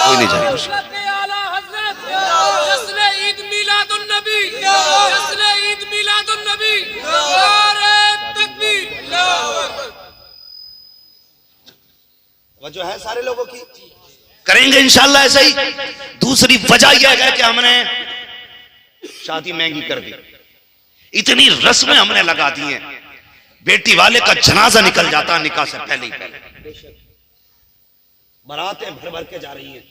कोई नहीं जाए जो है सारे लोगों की करेंगे इंशाल्लाह ऐसा ही। दूसरी वजह यह है कि हमने शादी महंगी कर दी, इतनी रस्में हमने लगा दी हैं, बेटी वाले का जनाजा निकल जाता निकाह से पहले ही पहले, बारातें भर भर के जा रही हैं,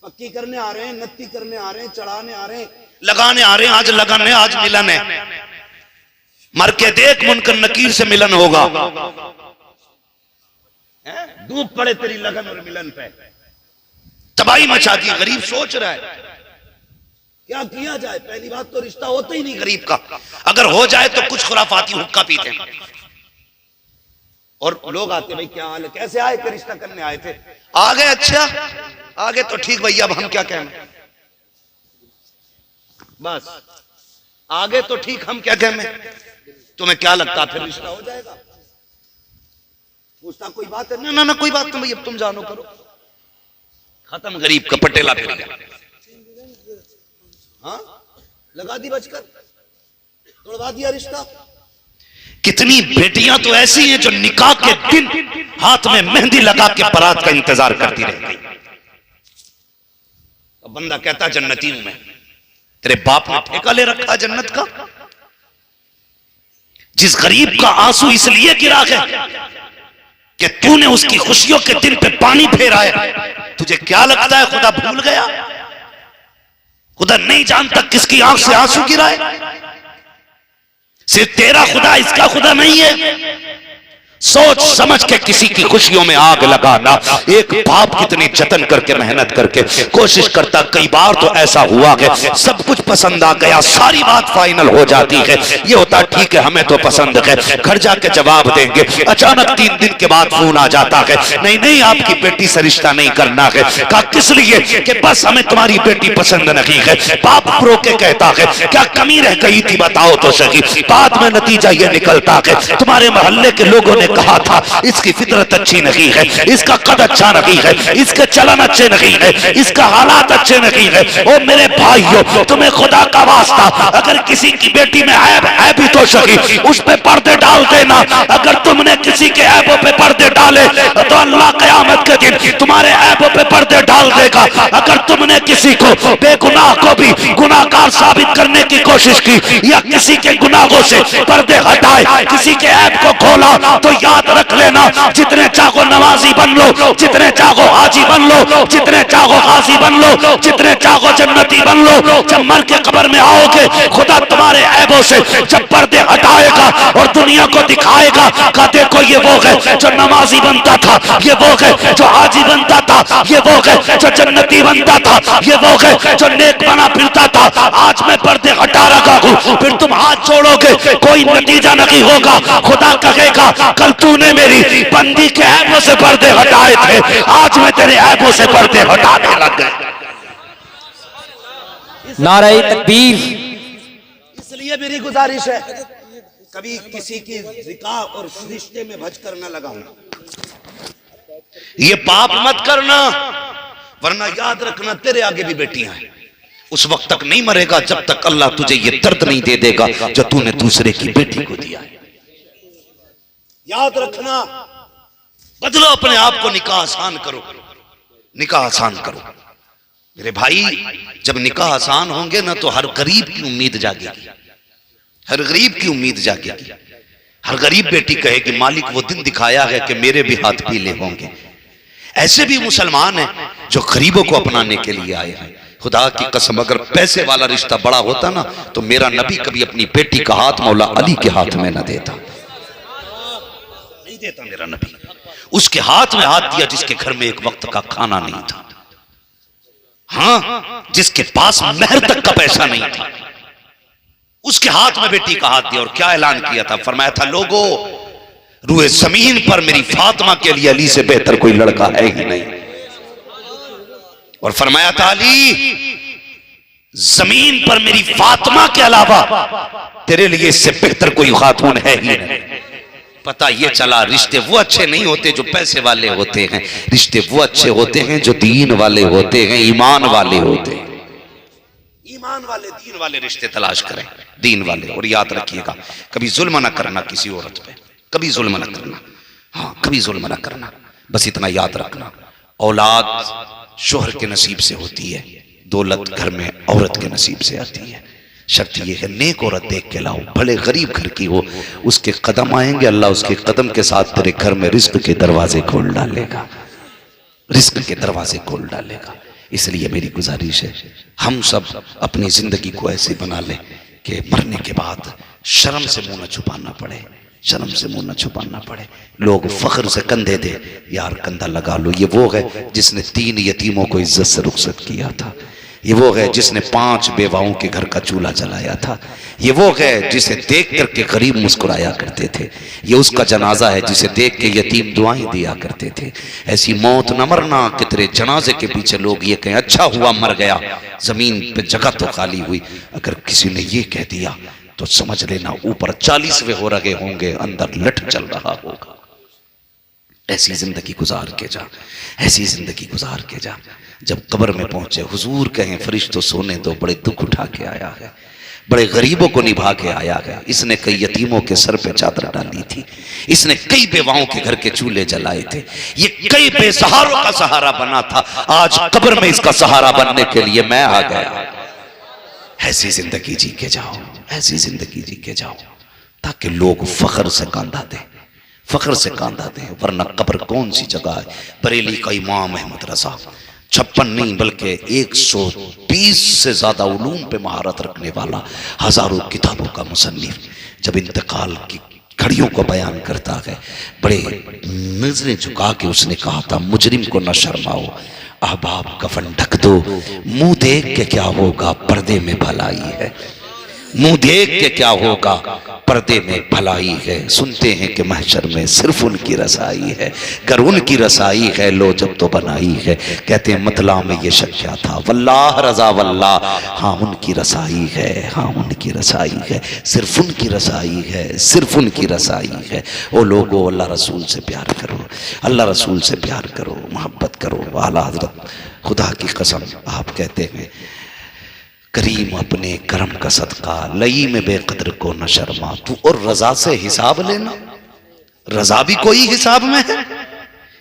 पक्की करने आ रहे हैं, नत्ती करने आ रहे हैं, चढ़ाने आ रहे हैं, लगाने आ रहे हैं, आज लगन है आज मिलन है, मर के देख मुनकर नकीर से मिलन होगा, डूब पड़े तेरी लगन और मिलन पे, तबाही मचा दी। गरीब सोच रहा है क्या किया जाए, पहली बात तो रिश्ता होता ही नहीं गरीब का, अगर हो जाए तो कुछ खुराफाती हुक्का पीते हैं, और लोग आते भाई क्या हाल है, कैसे आए थे, रिश्ता करने आए थे, आ गए, अच्छा आ गए तो ठीक भैया, अब हम क्या कहें, बस आ गए तो ठीक, हम क्या कहें, तुम्हें क्या लगता फिर रिश्ता हो जाएगा? पूछता कोई बात है? ना ना ना कोई बात नहीं भाई, अब तुम जानो करो, खत्म गरीब का पटेला फिर गया। हाँ लगा दी बचकर, तोड़वा दिया रिश्ता। कितनी बेटियां तो ऐसी हैं जो निकाह के दिन हाथ में मेहंदी लगा के बारात का इंतजार करती रहती। अब बंदा कहता जन्नती हूं मैं, तेरे बाप ने ठेका ले रखा जन्नत का? जिस गरीब का आंसू इसलिए गिरा है कि तूने उसकी खुशियों के दिन पे पानी फेरा है, तुझे क्या लगता है खुदा भूल गया? खुदा नहीं जानता किसकी आंख से आंसू गिराए? सिर्फ तेरा खुदा, इसका खुदा नहीं है। सोच समझ के किसी की खुशियों में आग लगाना, एक बाप कितनी जतन करके मेहनत करके कोशिश करता, कई बार तो ऐसा हुआ है सब कुछ पसंद आ गया, सारी बात फाइनल हो जाती है, ये होता ठीक है हमें तो पसंद है, घर जाके जवाब देंगे, अचानक 3 दिन के बाद फोन आ जाता है, नहीं नहीं आपकी बेटी से रिश्ता नहीं करना है। कहा किस लिए? कि बस हमें तुम्हारी बेटी पसंद नहीं है। बाप रो के कहता है क्या कमी रह गई थी बताओ तो सही। बाद में नतीजा ये निकलता है तुम्हारे मोहल्ले के लोगों ने कहा था इसकी फितरत अच्छी नहीं है, इसका कद अच्छा नहीं है, इसके चलन अच्छे नहीं है, इसका हालात अच्छे नहीं है। ओ मेरे भाइयों तुम्हें खुदा का वास्ता, अगर किसी की बेटी में ऐब है भी तो सही उस पे पर्दे डाल देना। अगर तुमने किसी के ऐबों पे पर्दे डाले तो अल्लाह क़यामत के दिन तुम्हारे ऐबों पे पर्दे डाल देगा। अगर तुमने किसी को बेगुनाह को भी गुनाहगार साबित करने की कोशिश की या किसी के गुनाहों से पर्दे हटा जाए, किसी के ऐब को खोला तो याद रख लेना, जितने चाहो नमाजी बन लो, जितने चाहो हाजी बन लो, जितने चाहो गाजी बन लो, जितने चाहो जन्नती बन लो, जब मर के कब्र में आओगे खुदा तुम्हारे ऐबों से जब पर्दे हटाएगा और दुनिया को दिखाएगा का देखो ये वो है जो नमाजी बनता था, ये वो है जो हाजी बनता था, ये वो है जो जन्नती बनता था, ये वो है जो नेक बना फिरता था। आज मैं पर्दे हटा रखा हूँ, फिर तुम हाथ छोड़ोगे कोई नतीजा नहीं होगा। खुदा कहेगा कल तूने मेरी बंदी के ऐबों से पर्दे हटाए थे, आज मैं तेरे ऐबों से पर्दे हटाने लग गया। नारे तकबीर। इसलिए मेरी गुजारिश है कभी किसी की निकाह और रिश्ते में भज कर न लगाऊं, ये पाप मत करना, वरना याद रखना तेरे आगे भी बेटियां हैं। उस वक्त तक नहीं मरेगा जब तक अल्लाह तुझे ये दर्द नहीं दे देगा जो तूने दूसरे की बेटी को दिया है। याद रखना, बदलो अपने आप को, निकाह आसान करो, निकाह आसान करो मेरे भाई। जब निकाह आसान होंगे ना तो हर गरीब की उम्मीद जागेगी, हर गरीब की उम्मीद जागेगी। हर गरीब बेटी कहेगी मालिक वो दिन दिखाया है कि मेरे भी हाथ पीले होंगे। ऐसे भी मुसलमान हैं जो गरीबों को अपनाने के लिए आए हैं। खुदा की कसम अगर पैसे वाला रिश्ता बड़ा होता ना तो मेरा नबी कभी अपनी बेटी का हाथ मौला अली के हाथ में न देता, नहीं देता मेरा नबी। उसके हाथ में हाथ दिया जिसके घर में एक वक्त का खाना नहीं था, हाँ, जिसके पास महर तक का पैसा नहीं था, उसके हाथ में बेटी का हाथ दिया। और क्या ऐलान किया था? फरमाया था लोगों रूए जमीन पर मेरी फातिमा के लिए अली से बेहतर कोई लड़का है ही नहीं। और फरमाया था अली जमीन पर मेरी फातिमा के अलावा तेरे लिए इससे बेहतर कोई खातून है ही नहीं। पता ये चला रिश्ते वो अच्छे नहीं होते जो पैसे वाले होते हैं, रिश्ते वो अच्छे होते हैं जो दीन वाले होते हैं, ईमान वाले होते हैं। ईमान वाले दीन वाले रिश्ते तलाश करें, दीन वाले। और याद रखिएगा कभी जुल्म ना करना किसी औरत पे, कभी जुल्म ना करना, हाँ कभी जुल्म ना करना। बस इतना याद रखना, औलाद शोहर के नसीब से होती है, दौलत घर में औरत के नसीब से आती है। शर्त यह है नेक औरत देख के लाओ, भले गरीब घर की हो, उसके कदम आएंगे, अल्लाह उसके कदम के साथ तेरे घर में रिस्क के दरवाजे खोल डालेगा, रिस्क के दरवाजे खोल डालेगा। इसलिए मेरी गुजारिश है हम सब अपनी जिंदगी को ऐसे बना लें कि मरने के बाद शर्म से मुंह न छुपाना पड़े, शर्म से मुंह न छुपाना पड़े। लोग फख्र से कंधे दे, यार कंधा लगा लो। ये वो है जिसने 3 यतीमों को इज्जत से रुखसत किया था, ये वो है जिसने 5 बेवाओं के घर का चूल्हा जलाया था, ये वो है जिसे देख करके गरीब मुस्कुराया करते थे, ये उसका जनाजा है जिसे देख के यतीम दुआएं दिया करते थे। ऐसी मौत न मरना कि तेरे जनाजे के पीछे लोग ये कहें अच्छा हुआ मर गया, जमीन पे जगह तो खाली हुई। अगर किसी ने ये कह दिया तो समझ लेना ऊपर 40वें हो रहे होंगे, अंदर लठ चल रहा होगा। ऐसी जिंदगी गुजार के जा, ऐसी जिंदगी गुजार के जा। जब कब्र में पहुंचे हुजूर कहें फरिश्तों सोने दो, बड़े दुख उठा के आया है, बड़े गरीबों को निभा के आया है। इसने कई यतीमों के सर पे चादर डाली थी, इसने कई बेवाओं के घर के चूल्हे जलाए थे, ये कई बेसहारों का सहारा बना था। आज कब्र में इसका सहारा बनने के लिए मैं आ गया। ऐसी जिंदगी जी के जाओ, ऐसी जिंदगी जी के जाओ ताकि लोग फख्र से कांधा दें, फख्र से कांधा दें। वरना कब्र कौन सी जगह है। बरेली का इमाम अहमद रजा 56 नहीं बल्कि 120 से ज्यादा उलूम पे महारत रखने वाला, हजारों किताबों का मुसन्निफ, जब इंतकाल की घड़ियों को बयान करता है बड़े नजरें झुका के उसने कहा था मुजरिम को न शर्माओ, अहबाब कफन ढक दो, मुंह देख के क्या होगा पर्दे में भलाई है, मुंह देख के क्या होगा पर्दे में भलाई है। सुनते हैं कि महशर में सिर्फ उनकी रसाई है, गर उनकी रसाई है लो जब तो बनाई है। कहते हैं मतला में ये शक क्या था, वल्लाह रजा वल्लाह, हाँ उनकी रसाई है, हाँ उनकी रसाई है, सिर्फ उनकी रसाई है, सिर्फ उनकी रसाई है। ओ लोगो अल्लाह रसूल से प्यार करो, अल्लाह रसूल से प्यार करो, मोहब्बत करो। आला हज़रत खुदा की कसम आप कहते हैं करीम अपने करम का सदका लई में बेकदर को न शर्मा। तू और रजा से हिसाब लेना, रजा भी कोई हिसाब में है,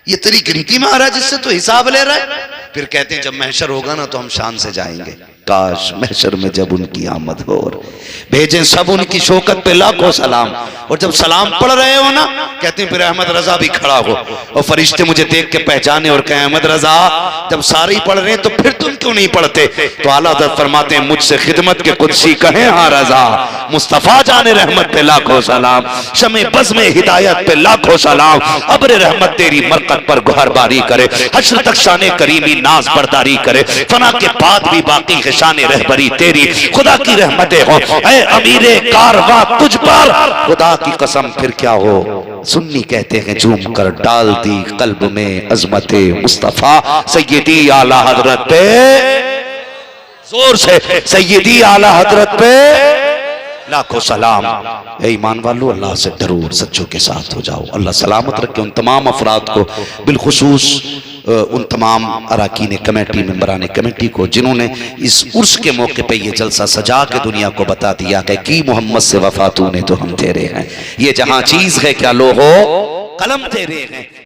ये तेरी गिनती में आ रहा है जिससे तू हिसाब ले रहा है। फिर कहते हैं जब महशर होगा ना तो हम शान से जाएंगे। काश महशर में जब उनकी आमद हो, भेजें सब उनकी शौकत पे लाखों सलाम। और जब सलाम पढ़ रहे हो ना, कहते हैं फिर अहमद रजा भी खड़ा हो और फरिश्ते मुझे देख के पहचाने और कहें अहमद रजा जब सारे ही पढ़ रहे हैं तो फिर तुम क्यों नहीं पढ़ते? तो आला हज़रत फरमाते हैं मुझसे खिदमत के कुदसी कहें हाँ रजा, मुस्तफा जाने रहमत पे लाखों सलाम, शमे बज़ में हिदायत पे लाखों सलाम, अब्र रहमत तेरी मरकत पर गुहरबारी करे, हश्र तक शाने करीमी नाज बरदारी करे, फना के बाद भी बाकी है शाने रहबरी तेरी, खुदा की रहमतें हो ऐ अमीरे कारवां तुझ पर, खुदा की कसम फिर क्या हो। सुन्नी कहते हैं झूम कर डाल दी कल्ब में अजमते मुस्तफा, सैयदी आला हजरत पे जोर से, सैयदी आला हजरत पे लाखों सलाम। ए ईमान वालों, अल्लाह से डरो और सच्चों के साथ हो जाओ। अल्लाह सलामत रखे उन तमाम अफराद को, बिलखुसूस उन तमाम अराकीन कमेटी, मेंबरान कमेटी को जिन्होंने इस उर्स के मौके पे ये जलसा सजा के दुनिया को बता दिया है कि मोहम्मद से वफा तूने तो हम तेरे हैं, ये जहां चीज है क्या लो हो कलम तेरे हैं।